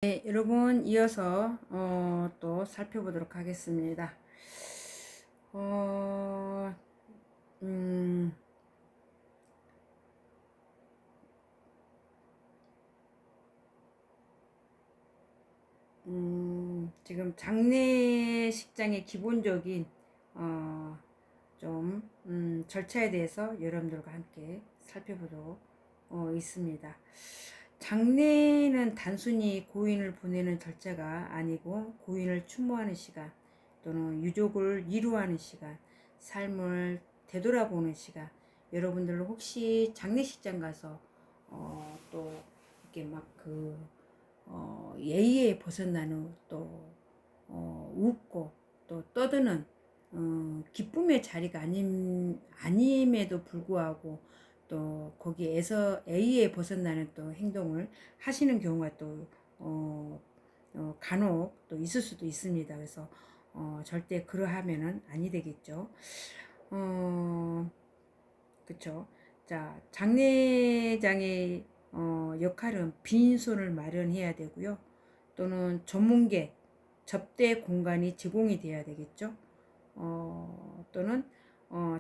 네, 여러분 이어서 또 살펴보도록 하겠습니다. 어, 음, 지금 장례식장의 기본적인 어, 좀 절차에 대해서 여러분들과 함께 살펴보도록 있습니다. 장례는 단순히 고인을 보내는 절차가 아니고 고인을 추모하는 시간 또는 유족을 위로하는 시간, 삶을 되돌아보는 시간. 여러분들 혹시 장례식장 가서 또 이렇게 막그 예의에 벗어나는 또 웃고 또 떠드는 기쁨의 자리가 아님에도 불구하고 또 거기에서 예의에 벗어나는 또 행동을 하시는 경우가 또 간혹 또 있을 수도 있습니다. 그래서 절대 그러하면은 아니 되겠죠. 그쵸. 자, 장례장의 역할은 빈손을 마련해야 되고요. 또는 전문객, 접대 공간이 제공이 돼야 되겠죠. 또는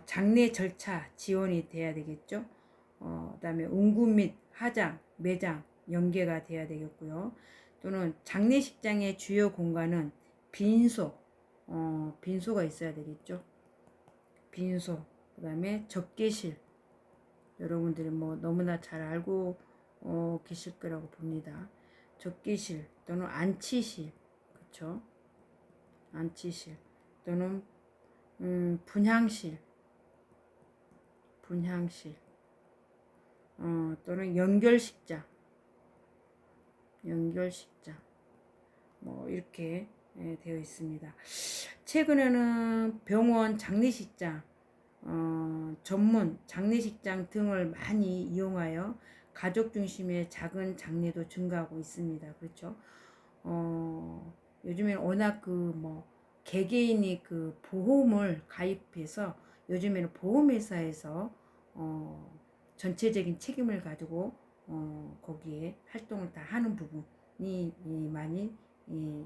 장례 절차 지원이 돼야 되겠죠. 그다음에 운구 및 화장, 매장 연계가 돼야 되겠고요. 또는 장례식장의 주요 공간은 빈소, 빈소가 있어야 되겠죠. 빈소, 그다음에 접객실. 여러분들이 뭐 너무나 잘 알고 계실 거라고 봅니다. 접객실 또는 안치실, 그렇죠? 안치실 또는 분향실, 분향실, 또는 연결식장, 연결식장, 뭐 이렇게 되어 있습니다. 최근에는 병원 장례식장, 전문 장례식장 등을 많이 이용하여 가족 중심의 작은 장례도 증가하고 있습니다. 그렇죠? 요즘에는 워낙 그 뭐 개개인이 그 보험을 가입해서 요즘에는 보험회사에서 전체적인 책임을 가지고 거기에 활동을 다 하는 부분이 많이 이,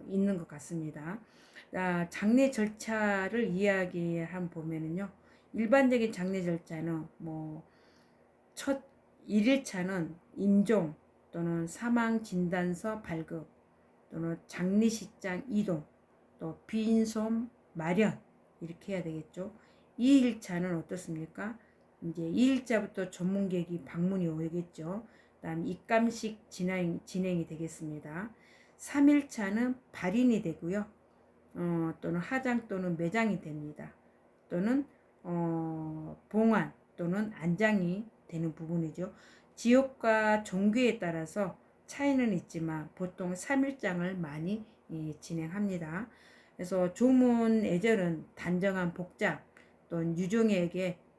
있는 것 같습니다. 장례 절차를 이야기한 보면은요, 일반적인 장례 절차는 뭐 첫 1일차는 임종 또는 사망 진단서 발급 또는 장례식장 이동 또 빈손 마련 이렇게 해야 되겠죠. 2일차는 어떻습니까? 이제 2일차부터 전문객이 방문이 오겠죠. 그다음 입감식 진행이 되겠습니다. 3일차는 발인이 되고요. 또는 화장 또는 매장이 됩니다. 또는 봉안 또는 안장이 되는 부분이죠. 지역과 종교에 따라서 차이는 있지만 보통 3일장을 많이 진행합니다. 그래서 조문 애절은 단정한 복장 또는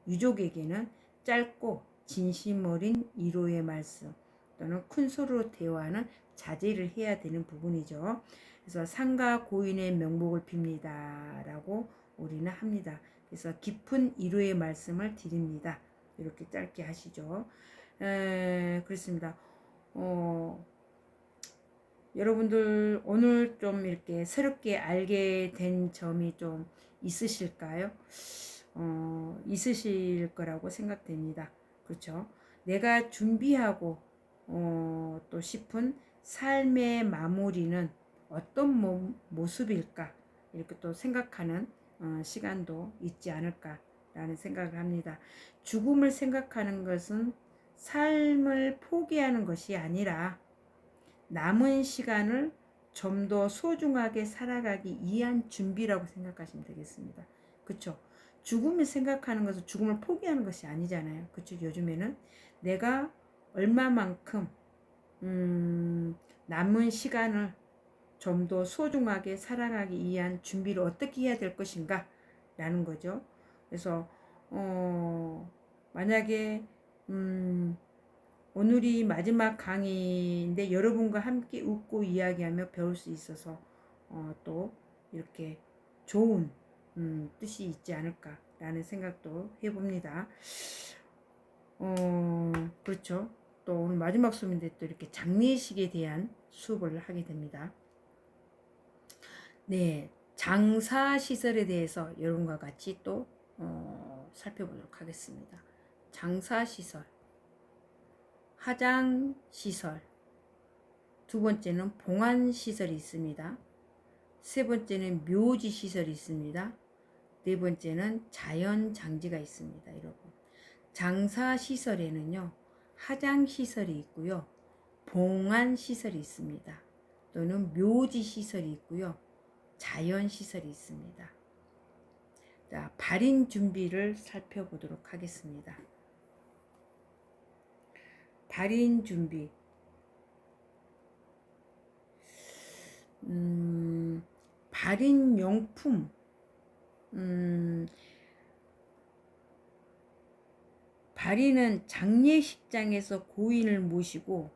유족에게는 짧고 진심 어린 위로의 말씀 또는 큰 소리로 대화하는 자제를 해야 되는 부분이죠. 그래서 상가 고인의 명복을 빕니다 라고 우리는 합니다. 그래서 깊은 위로의 말씀을 드립니다. 이렇게 짧게 하시죠. 그렇습니다. 여러분들 오늘 좀 이렇게 새롭게 알게 된 점이 좀 있으실까요? 있으실 거라고 생각됩니다. 그렇죠? 내가 준비하고 또 싶은 삶의 마무리는 어떤 모습일까? 이렇게 또 생각하는 시간도 있지 않을까라는 생각을 합니다. 죽음을 생각하는 것은 삶을 포기하는 것이 아니라 남은 시간을 좀 더 소중하게 살아가기 위한 준비라고 생각하시면 되겠습니다. 그렇죠? 죽음을 생각하는 것은 죽음을 포기하는 것이 아니잖아요. 그렇죠? 요즘에는 내가 얼마만큼 남은 시간을 좀 더 소중하게 살아가기 위한 준비를 어떻게 해야 될 것인가 라는 거죠. 그래서 만약에 오늘이 마지막 강의인데 여러분과 함께 웃고 이야기하며 배울 수 있어서 또 이렇게 좋은 뜻이 있지 않을까라는 생각도 해봅니다. 그렇죠. 또 오늘 마지막 수업인데 또 이렇게 장례식에 대한 수업을 하게 됩니다. 네, 장사 시설에 대해서 여러분과 같이 또 살펴보도록 하겠습니다. 장사 시설, 화장 시설, 두 번째는 봉안 시설이 있습니다. 세 번째는 묘지 시설이 있습니다. 네 번째는 자연 장지가 있습니다. 여러분, 장사 시설에는요 화장 시설이 있고요, 봉안 시설이 있습니다. 또는 묘지 시설이 있고요, 자연 시설이 있습니다. 자, 발인 준비를 살펴보도록 하겠습니다. 발인 준비. 발인 용품. 발인은 장례식장에서 고인을 모시고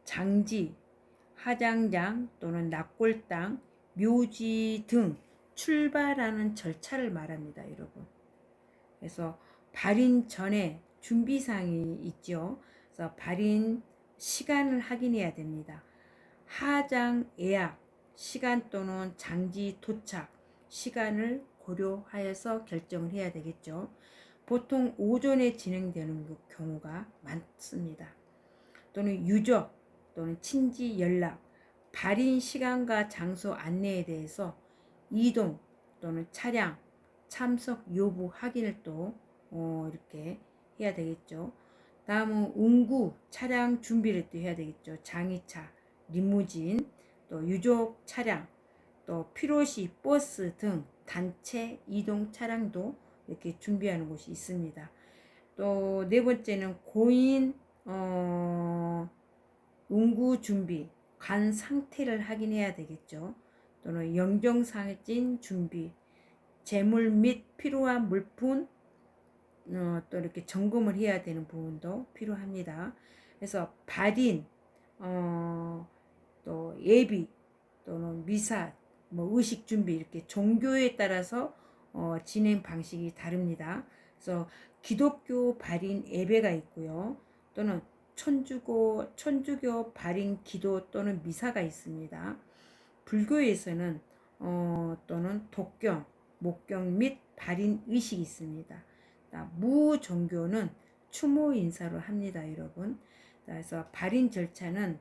장지, 화장장 또는 낙골당, 묘지 등 출발하는 절차를 말합니다, 여러분. 그래서 발인 전에 준비사항이 있죠. 그래서 발인 시간을 확인해야 됩니다. 하장 예약 시간 또는 장지 도착 시간을 고려하여서 결정을 해야 되겠죠. 보통 오전에 진행되는 경우가 많습니다. 또는 유족 또는 친지 연락, 발인 시간과 장소 안내에 대해서 이동 또는 차량 참석 여부 확인을 또 이렇게 해야 되겠죠. 다음은 운구 차량 준비를 또 해야 되겠죠. 장의차, 리무진, 또 유족 차량, 또 필요시 버스 등 단체 이동 차량도 이렇게 준비하는 곳이 있습니다. 또 네 번째는 고인 운구 준비, 간 상태를 확인해야 되겠죠. 또는 영정사진 준비, 재물 및 필요한 물품 또 이렇게 점검을 해야 되는 부분도 필요합니다. 그래서 발인, 또 예비 또는 미사, 의식 준비 이렇게 종교에 따라서 진행 방식이 다릅니다. 그래서 기독교 발인 예배가 있고요. 또는 천주교 발인 기도 또는 미사가 있습니다. 불교에서는 또는 독경, 목경 및 발인 의식이 있습니다. 무종교는 추모 인사를 합니다, 여러분. 그래서 발인 절차는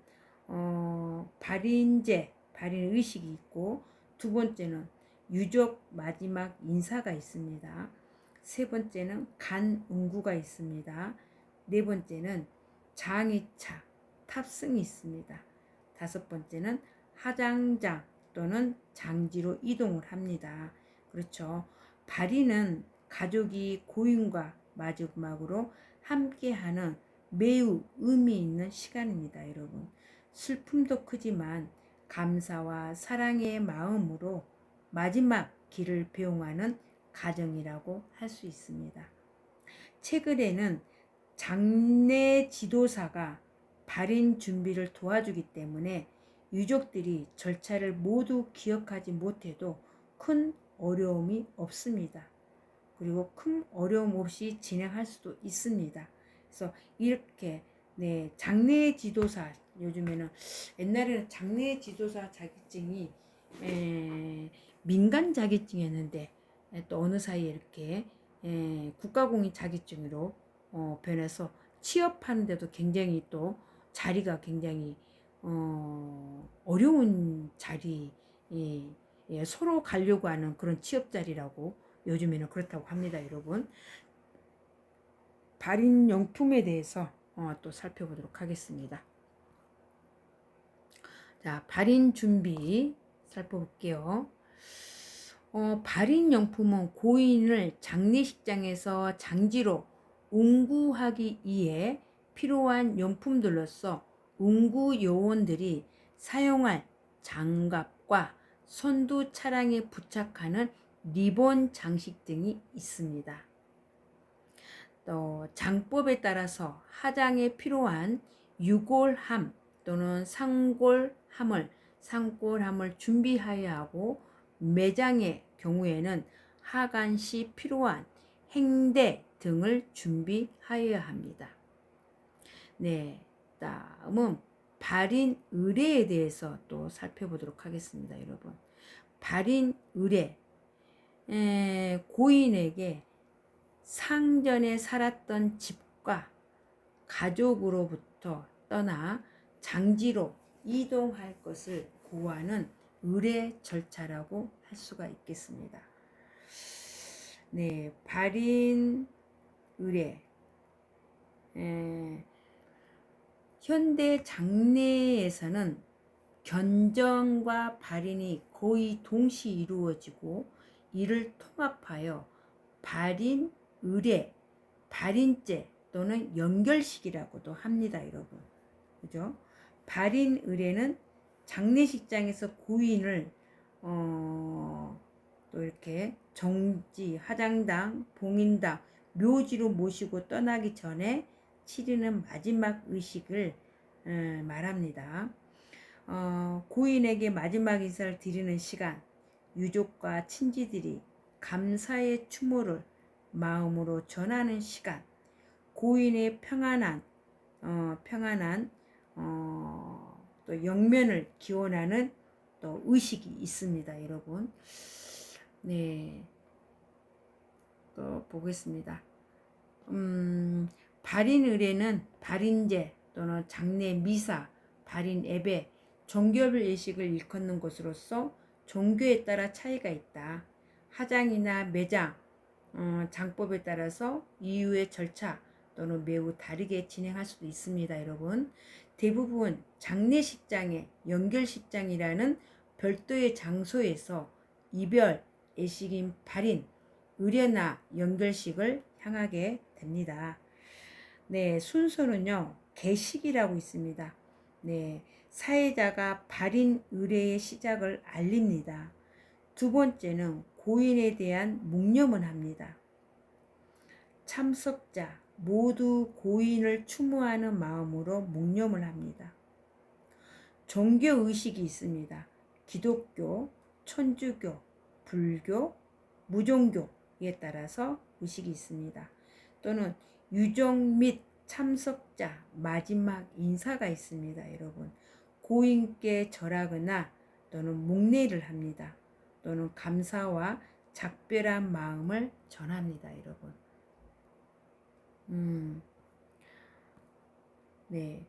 발인제, 발인 의식이 있고, 두 번째는 유족 마지막 인사가 있습니다. 세 번째는 간 운구가 있습니다. 네 번째는 장의차, 탑승이 있습니다. 다섯 번째는 하장장 또는 장지로 이동을 합니다. 그렇죠. 발인은 가족이 고인과 마지막으로 함께하는 매우 의미 있는 시간입니다, 여러분. 슬픔도 크지만 감사와 사랑의 마음으로 마지막 길을 배웅하는 가정이라고 할 수 있습니다. 최근에는 장례 지도사가 발인 준비를 도와주기 때문에 유족들이 절차를 모두 기억하지 못해도 큰 어려움이 없습니다. 그리고 큰 어려움 없이 진행할 수도 있습니다. 그래서 이렇게 장례 지도사, 요즘에는, 옛날에는 장례 지도사 자격증이 민간 자격증이었는데 또 어느 사이에 이렇게 국가공인 자격증으로 변해서 취업하는데도 굉장히 또 자리가 굉장히 어려운 자리, 서로 가려고 하는 그런 취업 자리라고 요즘에는 그렇다고 합니다, 여러분. 발인 용품에 대해서 또 살펴보도록 하겠습니다. 자, 발인 준비 살펴볼게요. 발인 용품은 고인을 장례식장에서 장지로 운구하기 위해 필요한 용품들로서 운구 요원들이 사용할 장갑과 선두 차량에 부착하는 리본 장식 등이 있습니다. 또 장법에 따라서 하장에 필요한 유골함 또는 상골함을 준비하여야 하고, 매장의 경우에는 하간 시 필요한 행대 등을 준비하여야 합니다. 네, 다음은 발인 의례에 대해서 또 살펴보도록 하겠습니다, 여러분. 발인 의례, 고인에게 상전에 살았던 집과 가족으로부터 떠나 장지로 이동할 것을 고하는 의례 절차라고 할 수가 있겠습니다. 네, 발인 의례. 현대 장례에서는 견정과 발인이 거의 동시 이루어지고 이를 통합하여 발인 의례, 발인제 또는 연결식이라고도 합니다, 여러분. 그죠? 발인 의례는 장례식장에서 고인을 또 이렇게 정지, 화장당, 봉인당, 묘지로 모시고 떠나기 전에 치르는 마지막 의식을 말합니다. 고인에게 마지막 인사를 드리는 시간, 유족과 친지들이 감사의 추모를 마음으로 전하는 시간, 고인의 평안한 또 영면을 기원하는 또 의식이 있습니다, 여러분. 네, 또 보겠습니다. 발인 의례는 발인제 또는 장례 미사, 발인 예배, 종교별 예식을 일컫는 것으로서 종교에 따라 차이가 있다. 하장이나 매장, 장법에 따라서 이유의 절차 또는 매우 다르게 진행할 수도 있습니다, 여러분. 대부분 장례식장의 연결식장이라는 별도의 장소에서 이별, 예식인 발인, 의례나 연결식을 향하게 됩니다. 네, 순서는요, 계식이라고 있습니다. 네, 사회자가 발인 의례의 시작을 알립니다. 두 번째는 고인에 대한 묵념을 합니다. 참석자 모두 고인을 추모하는 마음으로 묵념을 합니다. 종교의식이 있습니다. 기독교, 천주교, 불교, 무종교에 따라서 의식이 있습니다. 또는 유족 및 참석자 마지막 인사가 있습니다, 여러분. 고인께 절하거나 또는 묵례를 합니다. 또는 감사와 작별한 마음을 전합니다, 여러분. 네.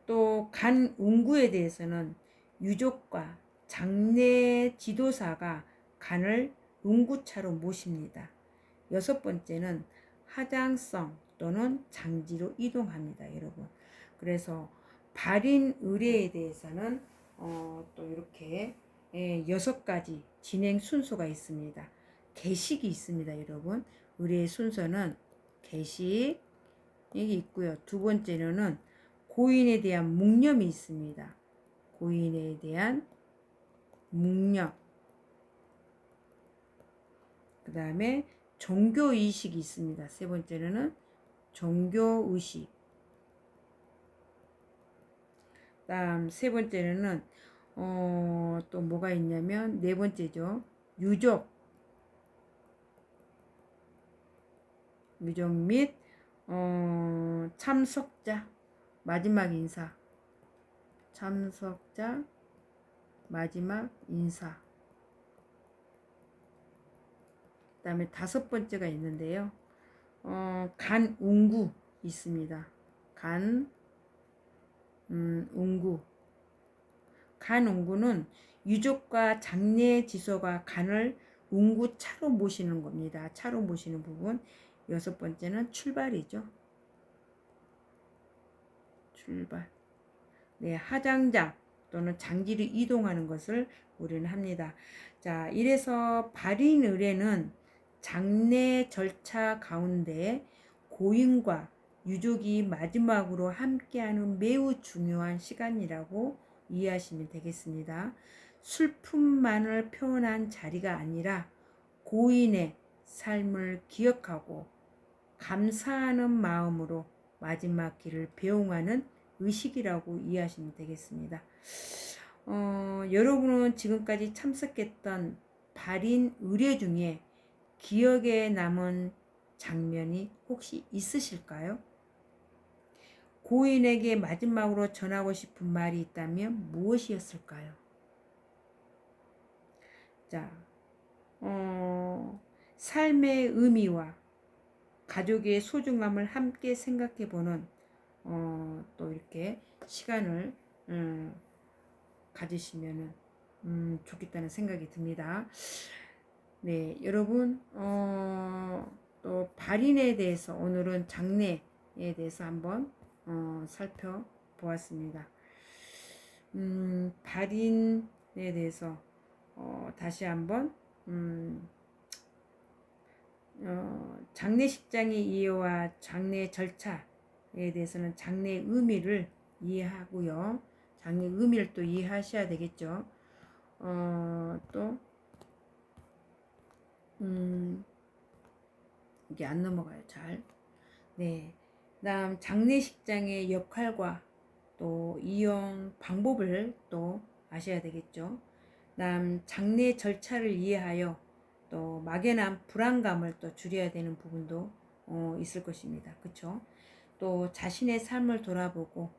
또 간운구에 대해서는 유족과 장례 지도사가 간을 운구차로 모십니다. 여섯 번째는 하장성 또는 장지로 이동합니다, 여러분. 그래서 발인 의례에 대해서는 또 이렇게 6가지 진행 순서가 있습니다. 계식이 있습니다, 여러분. 의례의 순서는 계식 이 있고요. 두 번째로는 고인에 대한 묵념이 있습니다. 고인에 대한 묵념. 그 다음에 종교의식이 있습니다. 세 번째로는 종교의식. 다음 세 번째로는 또 뭐가 있냐면 네 번째죠. 유족 및 참석자 마지막 인사. 참석자 마지막 인사. 그 다음에 다섯 번째가 있는데요. 간운구 있습니다. 운구. 간운구는 유족과 장례지소가 간을 운구차로 모시는 겁니다. 차로 모시는 부분. 여섯 번째는 출발이죠. 출발. 네, 하장장 또는 장지를 이동하는 것을 우리는 합니다. 자, 이래서 발인 의례는 장례 절차 가운데 고인과 유족이 마지막으로 함께하는 매우 중요한 시간이라고 이해하시면 되겠습니다. 슬픔만을 표현한 자리가 아니라 고인의 삶을 기억하고 감사하는 마음으로 마지막 길을 배웅하는 의식이라고 이해하시면 되겠습니다. 여러분은 지금까지 참석했던 발인 의례 중에 기억에 남은 장면이 혹시 있으실까요? 고인에게 마지막으로 전하고 싶은 말이 있다면 무엇이었을까요? 자, 삶의 의미와 가족의 소중함을 함께 생각해보는 또 이렇게 시간을 가지시면은 좋겠다는 생각이 듭니다. 네, 여러분 또 발인에 대해서 오늘은 장례에 대해서 한번 살펴보았습니다. 발인에 대해서 다시 한번 장례식장의 이해와 장례 절차에 대해서는 장례의 의미를 이해하고요. 장례 의미를 또 이해하셔야 되겠죠. 또 이게 안 넘어가요. 잘. 네. 다음 장례식장의 역할과 또 이용 방법을 또 아셔야 되겠죠. 다음 장례 절차를 이해하여 또 막연한 불안감을 또 줄여야 되는 부분도 있을 것입니다. 그렇죠? 또 자신의 삶을 돌아보고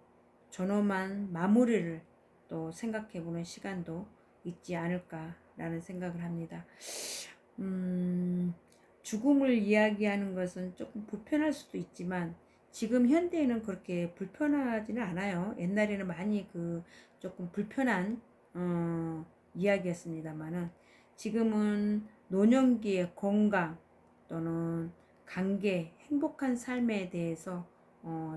존엄한 마무리를 또 생각해보는 시간도 있지 않을까라는 생각을 합니다. 죽음을 이야기하는 것은 조금 불편할 수도 있지만 지금 현대에는 그렇게 불편하지는 않아요. 옛날에는 많이 조금 불편한 이야기였습니다만은 지금은 노년기의 건강 또는 관계, 행복한 삶에 대해서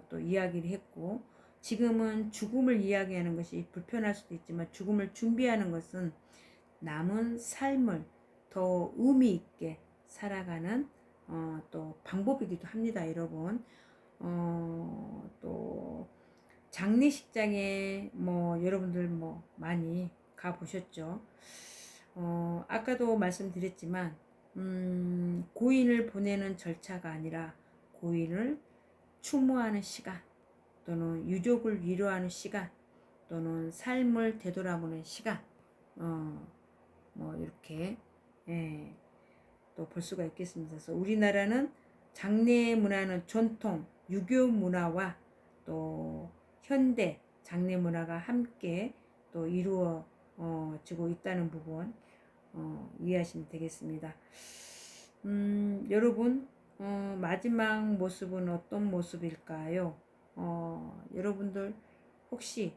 또 이야기를 했고 지금은 죽음을 이야기하는 것이 불편할 수도 있지만 죽음을 준비하는 것은 남은 삶을 더 의미 있게 살아가는 또 방법이기도 합니다, 여러분. 또 장례식장에 여러분들 많이 가 보셨죠? 아까도 말씀드렸지만 고인을 보내는 절차가 아니라 고인을 추모하는 시간 또는 유족을 위로하는 시간 또는 삶을 되돌아보는 시간 이렇게 예, 또 볼 수가 있겠습니다. 그래서 우리나라는 장례 문화는 전통 유교 문화와 또 현대 장례 문화가 함께 또 이루어지고 있다는 부분 이해하시면 되겠습니다. 여러분 마지막 모습은 어떤 모습일까요? 여러분들 혹시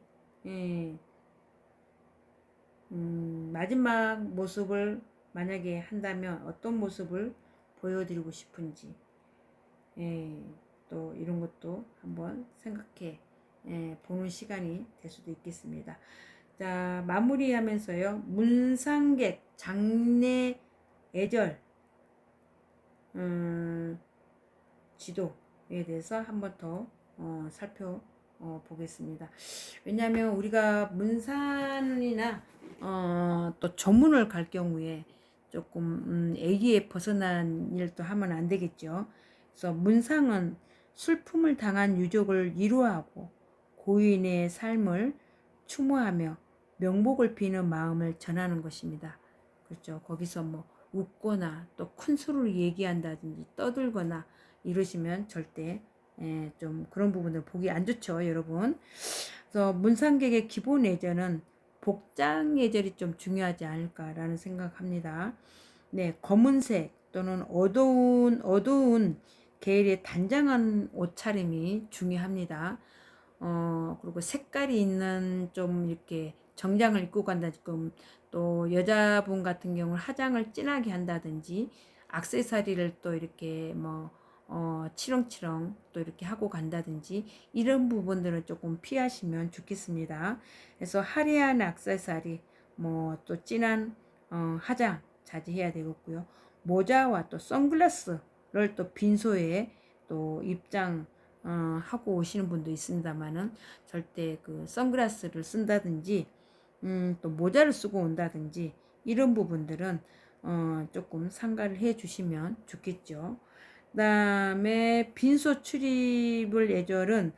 마지막 모습을 만약에 한다면 어떤 모습을 보여드리고 싶은지 또 이런 것도 한번 생각해 보는 시간이 될 수도 있겠습니다. 자, 마무리하면서요. 문상객 장례 예절 지도에 대해서 한번 더 살펴보겠습니다. 왜냐하면 우리가 문산이나 또 전문을 갈 경우에 조금 애기에 벗어난 일도 하면 안 되겠죠. 그래서 문상은 슬픔을 당한 유족을 위로하고 고인의 삶을 추모하며 명복을 비는 마음을 전하는 것입니다. 그렇죠. 거기서 웃거나 또 큰 소리로 얘기한다든지 떠들거나 이러시면 절대 좀 그런 부분들 보기 안 좋죠, 여러분. 그래서 문상객의 기본 예절은 복장 예절이 좀 중요하지 않을까라는 생각합니다. 네, 검은색 또는 어두운 계열의 단정한 옷차림이 중요합니다. 그리고 색깔이 있는 좀 이렇게 정장을 입고 간다든지 또 여자분 같은 경우는 화장을 진하게 한다든지 액세서리를 또 이렇게 치렁치렁 또 이렇게 하고 간다든지 이런 부분들은 조금 피하시면 좋겠습니다. 그래서 화려한 액세서리 또 진한 화장 자제해야 되겠고요. 모자와 또 선글라스를 또 빈소에 또 입장 하고 오시는 분도 있습니다만은 절대 선글라스를 쓴다든지 또 모자를 쓰고 온다든지 이런 부분들은 조금 삼가를 해 주시면 좋겠죠. 그다음에 빈소 출입을 예절은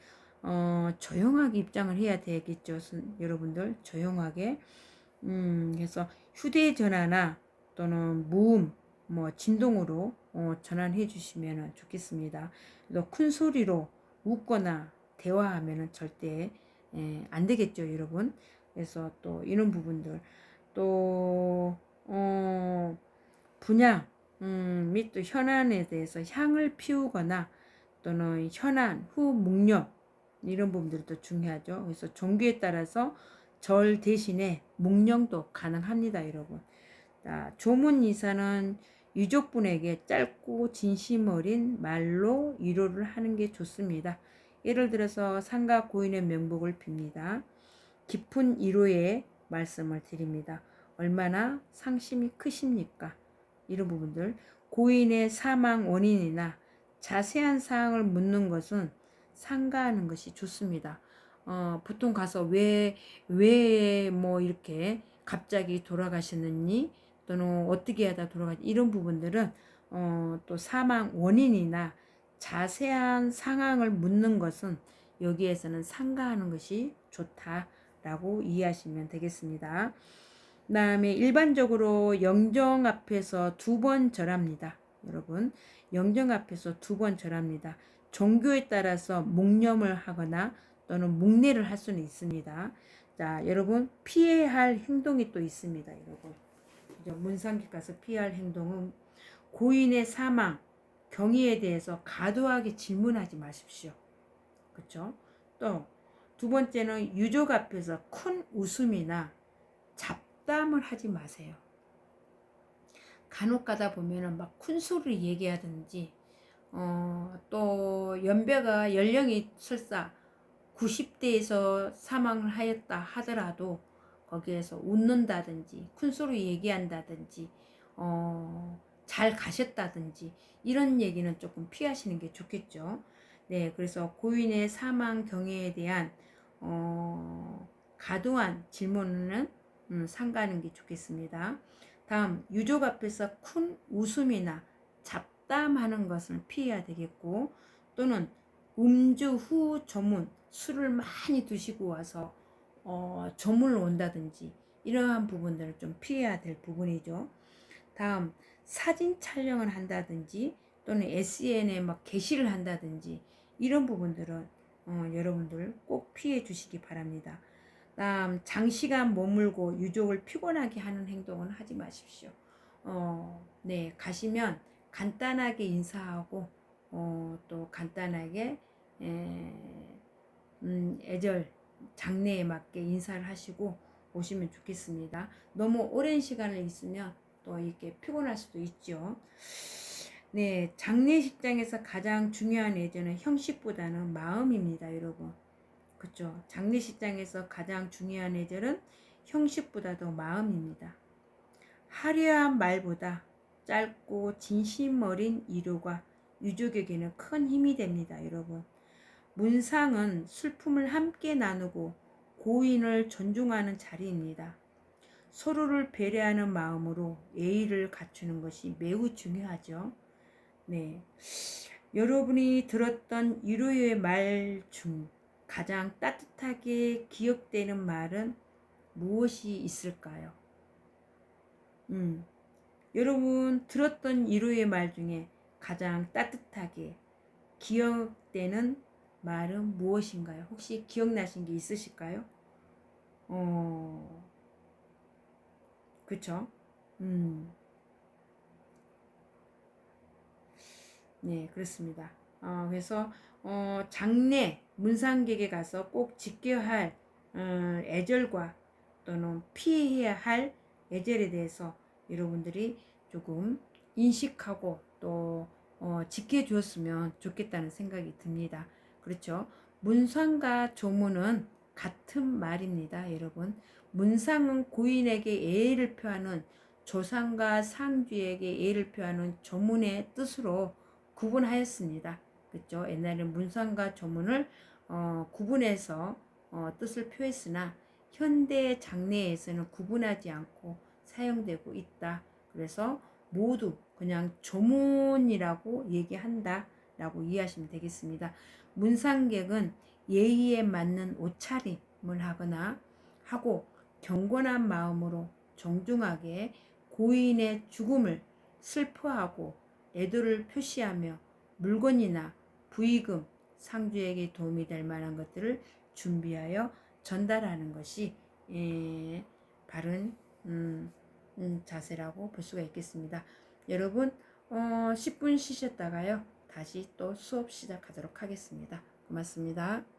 조용하게 입장을 해야 되겠죠. 여러분들 조용하게 그래서 휴대전화나 또는 무음 진동으로 전환해 주시면 좋겠습니다. 큰 소리로 웃거나 대화하면은 절대 안 되겠죠, 여러분. 그래서 또 이런 부분들 또 분양 및 또 현안에 대해서 향을 피우거나 또는 현안 후 묵념 이런 부분들도 중요하죠. 그래서 종교에 따라서 절 대신에 묵념도 가능합니다, 여러분. 조문 이사는 유족분에게 짧고 진심 어린 말로 위로를 하는 게 좋습니다. 예를 들어서 상가 고인의 명복을 빕니다. 깊은 위로의 말씀을 드립니다. 얼마나 상심이 크십니까? 이런 부분들, 고인의 사망 원인이나 자세한 사항을 묻는 것은 상가하는 것이 좋습니다. 보통 가서 왜 뭐 이렇게 갑자기 돌아가셨느니 또는 어떻게 하다 이런 부분들은 또 사망 원인이나 자세한 상황을 묻는 것은 여기에서는 상가하는 것이 좋다라고 이해하시면 되겠습니다. 그 다음에 일반적으로 영정 앞에서 2번 절합니다. 여러분, 영정 앞에서 2번 절합니다. 종교에 따라서 묵념을 하거나 또는 묵례를 할 수는 있습니다. 자, 여러분, 피해야 할 행동이 또 있습니다. 여러분, 문상객 가서 피해야 할 행동은 고인의 사망, 경위에 대해서 과도하게 질문하지 마십시오. 그렇죠? 또 두 번째는 유족 앞에서 큰 웃음이나 잡담을 하지 마세요. 간혹 가다 보면은 막 큰 소리를 얘기하든지 또 연령이 설사 90대에서 사망을 하였다 하더라도 거기에서 웃는다든지 큰 소리 얘기한다든지 잘 가셨다든지 이런 얘기는 조금 피하시는 게 좋겠죠. 네, 그래서 고인의 사망 경위에 대한 과도한 질문은 삼가하는 게 좋겠습니다. 다음, 유족 앞에서 큰 웃음이나 잡담하는 것을 피해야 되겠고, 또는 음주 후 조문, 술을 많이 드시고 와서 조문을 온다든지 이러한 부분들을 좀 피해야 될 부분이죠. 다음, 사진 촬영을 한다든지 또는 SNS에 막 게시를 한다든지 이런 부분들은 여러분들 꼭 피해 주시기 바랍니다. 다음, 장시간 머물고 유족을 피곤하게 하는 행동은 하지 마십시오. 네, 가시면 간단하게 인사하고 또 간단하게 애절 장례에 맞게 인사를 하시고 오시면 좋겠습니다. 너무 오랜 시간을 있으면 또 이렇게 피곤할 수도 있죠. 네, 장례식장에서 가장 중요한 예절은 형식보다는 마음입니다, 여러분. 그렇죠. 장례식장에서 가장 중요한 예절은 형식보다도 마음입니다. 화려한 말보다 짧고 진심 어린 위로가 유족에게는 큰 힘이 됩니다, 여러분. 문상은 슬픔을 함께 나누고 고인을 존중하는 자리입니다. 서로를 배려하는 마음으로 예의를 갖추는 것이 매우 중요하죠. 네, 여러분이 들었던 위로의 말 중 가장 따뜻하게 기억되는 말은 무엇이 있을까요? 여러분 들었던 위로의 말 중에 가장 따뜻하게 기억되는 말은 무엇인가요? 혹시 기억나신 게 있으실까요? 그쵸? 네, 그렇습니다. 그래서 장례 문상객에 가서 꼭 지켜야 할 애절과 또는 피해야 할 애절에 대해서 여러분들이 조금 인식하고 또 지켜주었으면 좋겠다는 생각이 듭니다. 그렇죠? 문상과 조문은 같은 말입니다, 여러분. 문상은 고인에게 예의를 표하는, 조상과 상주에게 예의를 표하는 조문의 뜻으로 구분하였습니다. 그렇죠? 옛날에는 문상과 조문을 구분해서 뜻을 표했으나 현대 장례에서는 구분하지 않고 사용되고 있다. 그래서 모두 그냥 조문이라고 얘기한다 라고 이해하시면 되겠습니다. 문상객은 예의에 맞는 옷차림을 하거나 하고 경건한 마음으로 정중하게 고인의 죽음을 슬퍼하고 애도를 표시하며 물건이나 부의금, 상주에게 도움이 될 만한 것들을 준비하여 전달하는 것이 바른 자세라고 볼 수가 있겠습니다. 여러분 10분 쉬셨다가요. 다시 또 수업 시작하도록 하겠습니다. 고맙습니다.